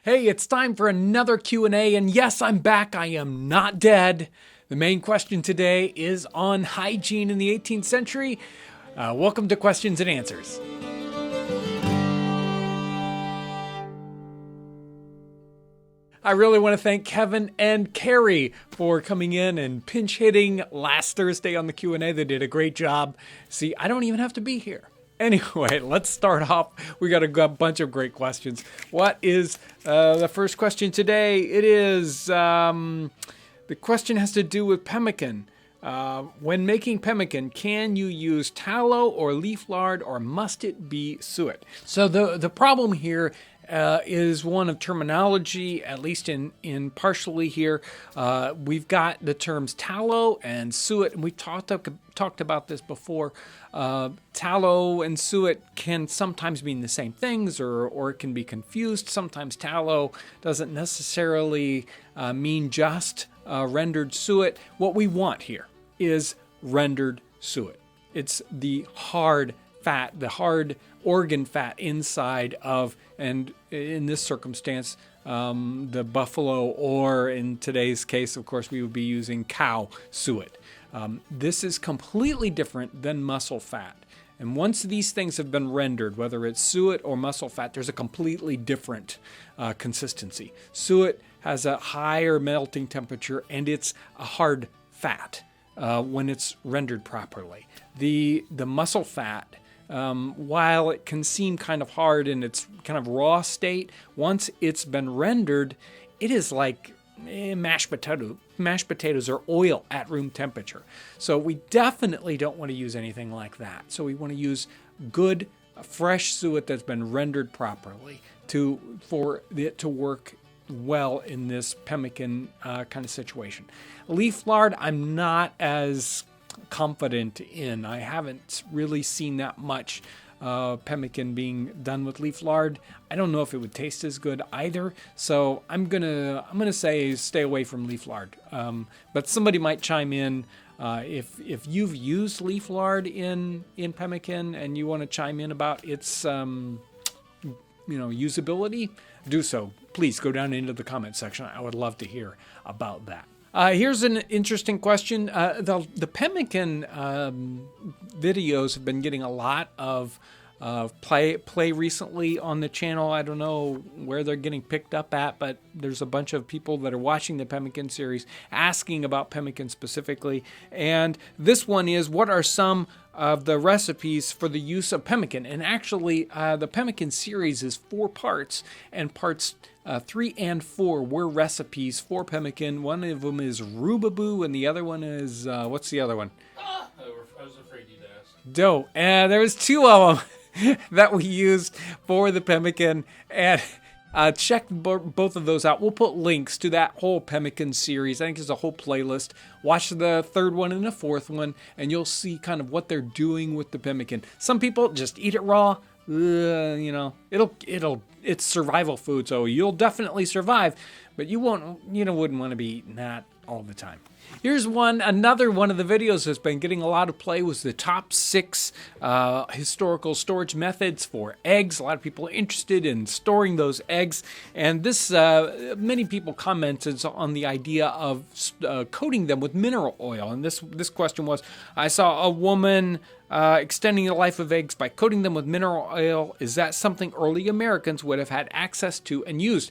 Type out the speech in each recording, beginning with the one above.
Hey, it's time for another Q&A, and yes, I'm back. I am not dead. The main question today is on hygiene in the 18th century. Welcome to Questions and Answers. I really want to thank Kevin and Carrie for coming in and pinch hitting last Thursday on the Q&A. They did a great job. See, I don't even have to be here. Anyway, let's start off. We got a bunch of great questions. What is the first question today? It is, the question has to do with pemmican. When making pemmican, can you use tallow or leaf lard, or must it be suet? So the problem here is one of terminology, at least in partially here. We've got the terms tallow and suet, and we talked about this before. Tallow and suet can sometimes mean the same things, or it can be confused. Sometimes tallow doesn't necessarily mean just rendered suet. What we want here is rendered suet. It's the hard fat, the hard organ fat inside of, and in this circumstance, the buffalo, or in today's case, of course, we would be using cow suet. This is completely different than muscle fat. And once these things have been rendered, whether it's suet or muscle fat, there's a completely different consistency. Suet has a higher melting temperature, and it's a hard fat when it's rendered properly. The muscle fat, while it can seem kind of hard in its kind of raw state, once it's been rendered, it is like mashed potatoes or oil at room temperature. So we definitely don't want to use anything like that. So we want to use good, fresh suet that's been rendered properly for it to work well in this pemmican kind of situation. Leaf lard, I'm not as confident in. I haven't really seen that much pemmican being done with leaf lard. I don't know if it would taste as good either. So I'm gonna say stay away from leaf lard. But somebody might chime in if you've used leaf lard in pemmican and you want to chime in about its usability. Do so. Please go down into the comment section. I would love to hear about that. Here's an interesting question. The pemmican videos have been getting a lot of play recently on the channel. I don't know where they're getting picked up at, but there's a bunch of people that are watching the pemmican series asking about pemmican specifically. And this one is, what are some of the recipes for the use of pemmican? And actually, the pemmican series is 4 parts, and parts 3 and 4 were recipes for pemmican. One of them is rubaboo, and the other one is, what's the other one? I was afraid you'd ask. Dough. And there was 2 of them that we used for the pemmican, and check both of those out. We'll put links to that whole pemmican series. I think there's a whole playlist. Watch the 3rd one and the 4th one, and you'll see kind of what they're doing with the pemmican. Some people just eat it raw. It's survival food, so you'll definitely survive, but you wouldn't want to be eating that all the time. Here's another one of the videos that's been getting a lot of play, was the top 6 historical storage methods for eggs. A lot of people are interested in storing those eggs, and this many people commented on the idea of coating them with mineral oil. And this question was, I saw a woman extending the life of eggs by coating them with mineral oil. Is that something early Americans would have had access to and used?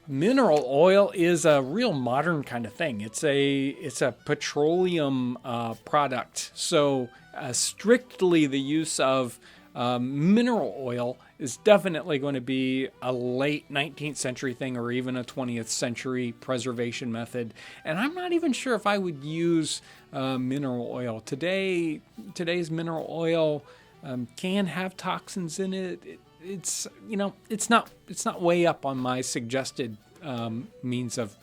Mineral oil is a real modern kind of thing. It's a petroleum product. So strictly the use of mineral oil is definitely going to be a late 19th century thing, or even a 20th century preservation method. And I'm not even sure if I would use mineral oil. Today's mineral oil can have toxins in it. It's not way up on my suggested means of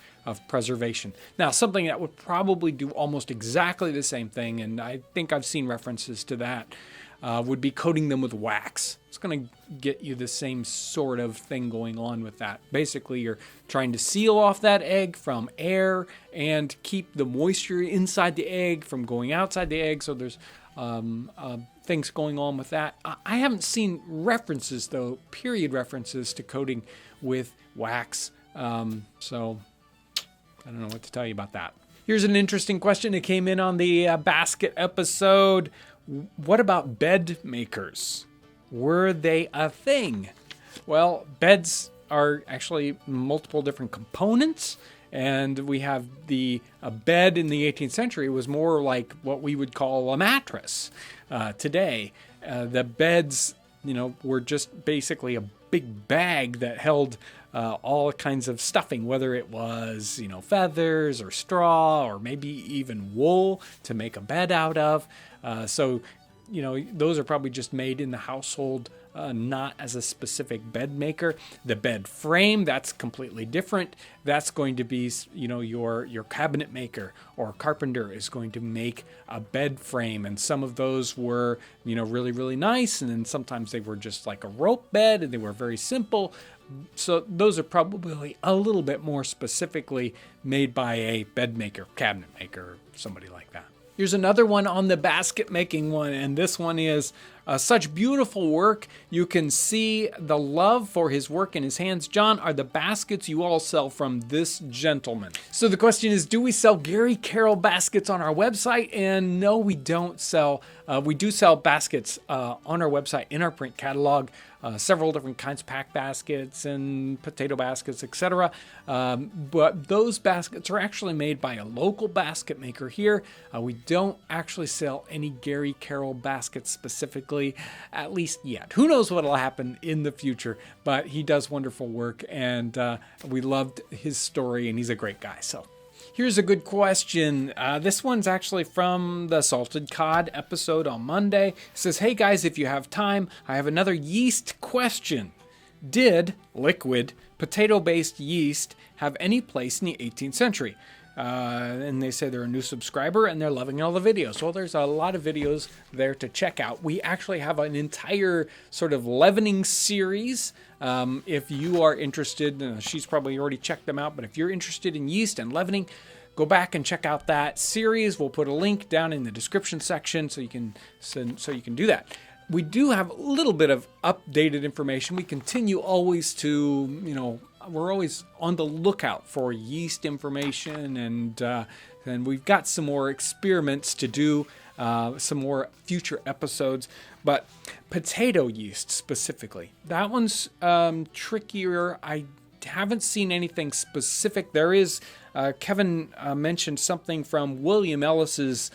preservation. Now, something that would probably do almost exactly the same thing, and I think I've seen references to that, would be coating them with wax. It's going to get you the same sort of thing going on with that. Basically, you're trying to seal off that egg from air and keep the moisture inside the egg from going outside the egg. So there's things going on with that. I haven't seen references, though, period references to coating with wax. So I don't know what to tell you about that. Here's an interesting question that came in on the basket episode. What about bed makers? Were they a thing? Well, beds are actually multiple different components. And we have a bed in the 18th century was more like what we would call a mattress today. The beds, were just basically a big bag that held all kinds of stuffing, whether it was, feathers or straw or maybe even wool to make a bed out of. So those are probably just made in the household, not as a specific bed maker. The bed frame, that's completely different. That's going to be, your cabinet maker or carpenter is going to make a bed frame. And some of those were, really, really nice. And then sometimes they were just like a rope bed and they were very simple. So those are probably a little bit more specifically made by a bed maker, cabinet maker, somebody like that. Here's another one on the basket making one, and this one is such beautiful work. You can see the love for his work in his hands. John, are the baskets you all sell from this gentleman? So the question is, do we sell Garry Carroll baskets on our website? And no, we don't sell. We do sell baskets on our website in our print catalog. Several different kinds of pack baskets and potato baskets, etc. But those baskets are actually made by a local basket maker here. We don't actually sell any Garry Carroll baskets specifically, at least yet. Who knows what will happen in the future, but he does wonderful work, and we loved his story, and he's a great guy. So here's a good question. This one's actually from the Salted Cod episode on Monday. It says, hey guys, if you have time, I have another yeast question. Did liquid potato-based yeast have any place in the 18th century? And they say they're a new subscriber and they're loving all the videos. Well, there's a lot of videos there to check out. We actually have an entire sort of leavening series. If you are interested, she's probably already checked them out, but if you're interested in yeast and leavening, go back and check out that series. We'll put a link down in the description section so you can do that. We do have a little bit of updated information. We continue always to, we're always on the lookout for yeast information, and we've got some more experiments to do, some more future episodes. But potato yeast specifically, that one's trickier. I haven't seen anything specific. There is, Kevin mentioned something from William Ellis's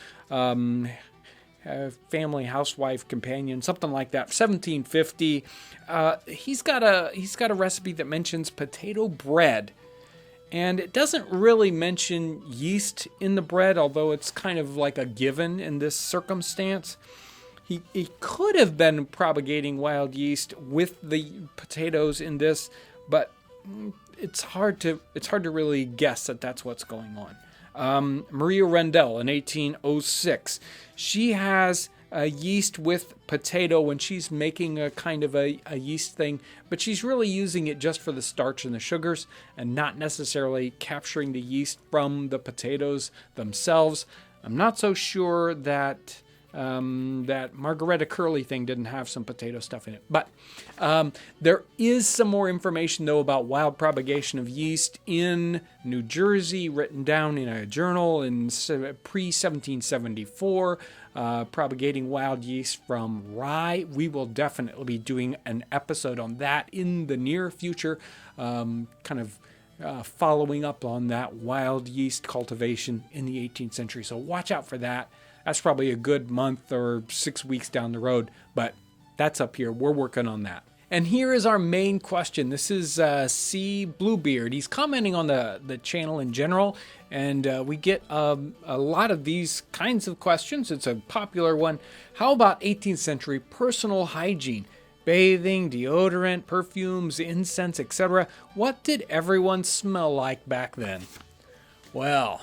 family housewife companion, something like that, 1750. He's got a recipe that mentions potato bread, and it doesn't really mention yeast in the bread, although it's kind of like a given in this circumstance. He could have been propagating wild yeast with the potatoes in this, but it's hard to really guess that that's what's going on. Maria Rendell in 1806. She has yeast with potato when she's making a kind of a yeast thing, but she's really using it just for the starch and the sugars and not necessarily capturing the yeast from the potatoes themselves. I'm not so sure that that Margaretta Curley thing didn't have some potato stuff in it. But there is some more information, though, about wild propagation of yeast in New Jersey, written down in a journal in pre-1774, propagating wild yeast from rye. We will definitely be doing an episode on that in the near future, following up on that wild yeast cultivation in the 18th century. So watch out for that. That's probably a good month or 6 weeks down the road, but that's up here. We're working on that. And here is our main question. This is C. Bluebeard. He's commenting on the channel in general, and we get a lot of these kinds of questions. It's a popular one. How about 18th century personal hygiene? Bathing, deodorant, perfumes, incense, etc. What did everyone smell like back then? Well,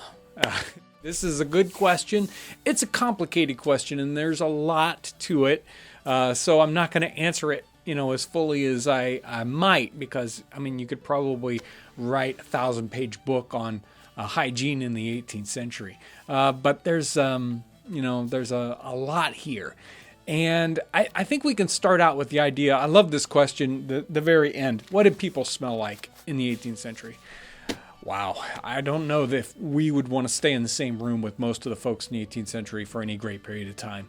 this is a good question. It's a complicated question, and there's a lot to it. So I'm not going to answer it, as fully as I might, because, you could probably write a 1,000-page book on hygiene in the 18th century. But there's a lot here. And I think we can start out with the idea. I love this question, the very end. What did people smell like in the 18th century. Wow, I don't know if we would want to stay in the same room with most of the folks in the 18th century for any great period of time.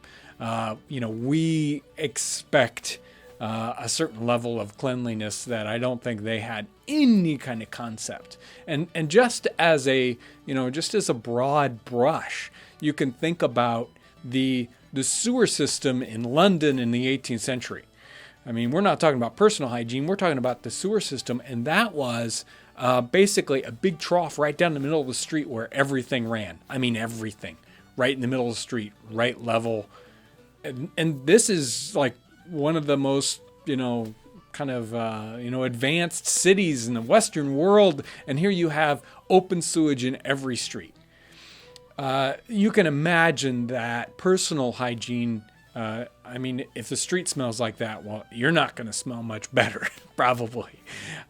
We expect a certain level of cleanliness that I don't think they had any kind of concept. And just as a broad brush, you can think about the sewer system in London in the 18th century. I mean, we're not talking about personal hygiene, we're talking about the sewer system, and that was basically a big trough right down the middle of the street where everything ran. I mean, everything. Right in the middle of the street, right level. And this is like one of the most, advanced cities in the Western world. And here you have open sewage in every street. You can imagine that personal hygiene. If the street smells like that, well, you're not going to smell much better, probably.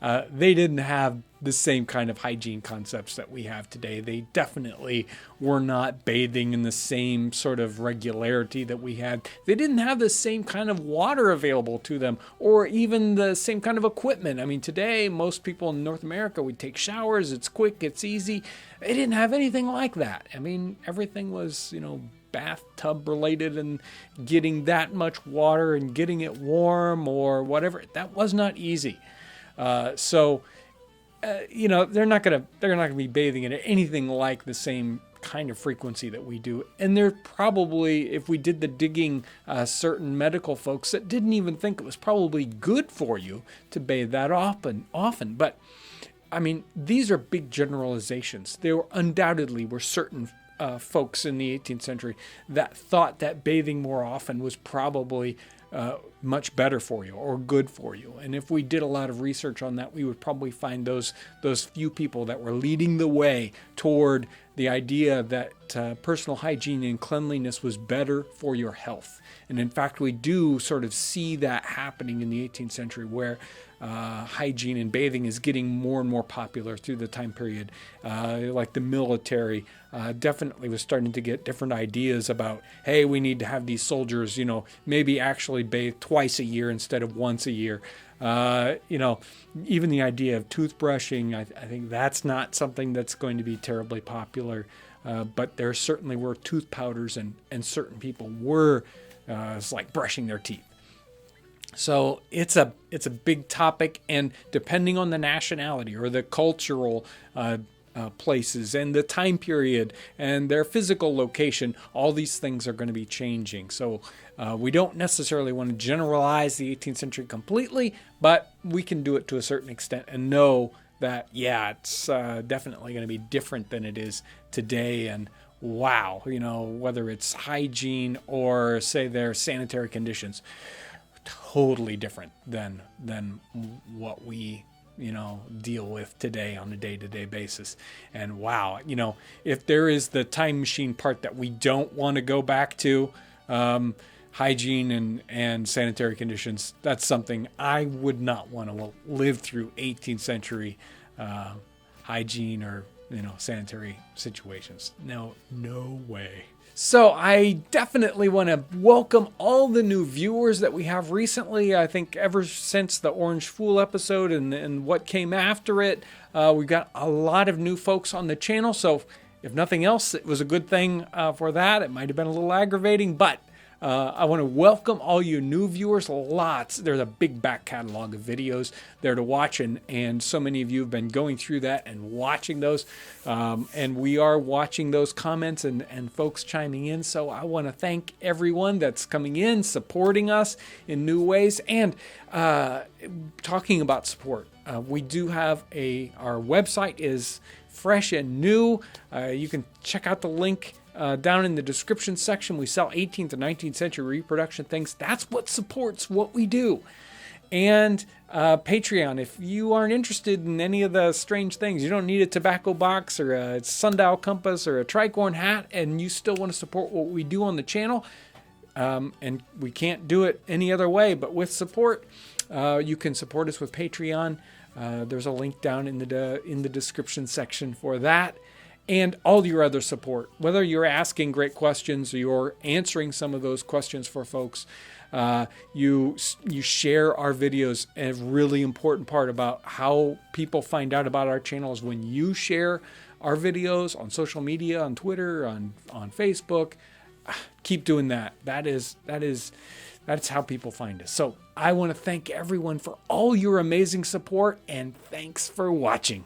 They didn't have the same kind of hygiene concepts that we have today. They definitely were not bathing in the same sort of regularity that we had. They didn't have the same kind of water available to them, or even the same kind of equipment. I mean, today, most people in North America, we take showers. It's quick. It's easy. They didn't have anything like that. I mean, everything was, bathtub related, and getting that much water and getting it warm or whatever, that was not easy. They're not gonna be bathing in anything like the same kind of frequency that we do. And there probably, if we did the digging, certain medical folks that didn't even think it was probably good for you to bathe that often. But I mean, these are big generalizations. There undoubtedly were certain folks in the 18th century that thought that bathing more often was probably much better for you or good for you. And if we did a lot of research on that, we would probably find those few people that were leading the way toward the idea that personal hygiene and cleanliness was better for your health. And in fact, we do sort of see that happening in the 18th century, where hygiene and bathing is getting more and more popular through the time period. Like the military definitely was starting to get different ideas about, hey, we need to have these soldiers, maybe actually bathe twice a year instead of once a year. Even the idea of toothbrushing, I think that's not something that's going to be terribly popular. But there certainly were tooth powders, and certain people were it's like brushing their teeth. So it's a big topic, and depending on the nationality or the cultural places and the time period and their physical location, all these things are going to be changing. So we don't necessarily want to generalize the 18th century completely, but we can do it to a certain extent and know that, it's definitely going to be different than it is today. And wow, whether it's hygiene or, say, their sanitary conditions, totally different than what we deal with today on a day-to-day basis. And wow, if there is the time machine part that we don't want to go back to, hygiene and sanitary conditions, that's something I would not want to live through 18th century hygiene or sanitary situations. No way. So I definitely want to welcome all the new viewers that we have recently. I think ever since the Orange Fool episode and what came after it, we've got a lot of new folks on the channel. So if nothing else, it was a good thing for that. It might have been a little aggravating, but I want to welcome all you new viewers. There's a big back catalog of videos there to watch, and so many of you have been going through that and watching those, and we are watching those comments and folks chiming in. So I want to thank everyone that's coming in, supporting us in new ways. And talking about support, we do have our website is fresh and new. You can check out the link down in the description section. We sell 18th and 19th century reproduction things. That's what supports what we do. And Patreon, if you aren't interested in any of the strange things, you don't need a tobacco box or a sundial compass or a tricorn hat, and you still want to support what we do on the channel, and we can't do it any other way but with support, you can support us with Patreon. There's a link down in the description section for that. And all your other support, whether you're asking great questions or you're answering some of those questions for folks, You share our videos. And a really important part about how people find out about our channel is when you share our videos on social media, on Twitter, on Facebook. Keep doing that. That's how people find us. So I want to thank everyone for all your amazing support, and thanks for watching.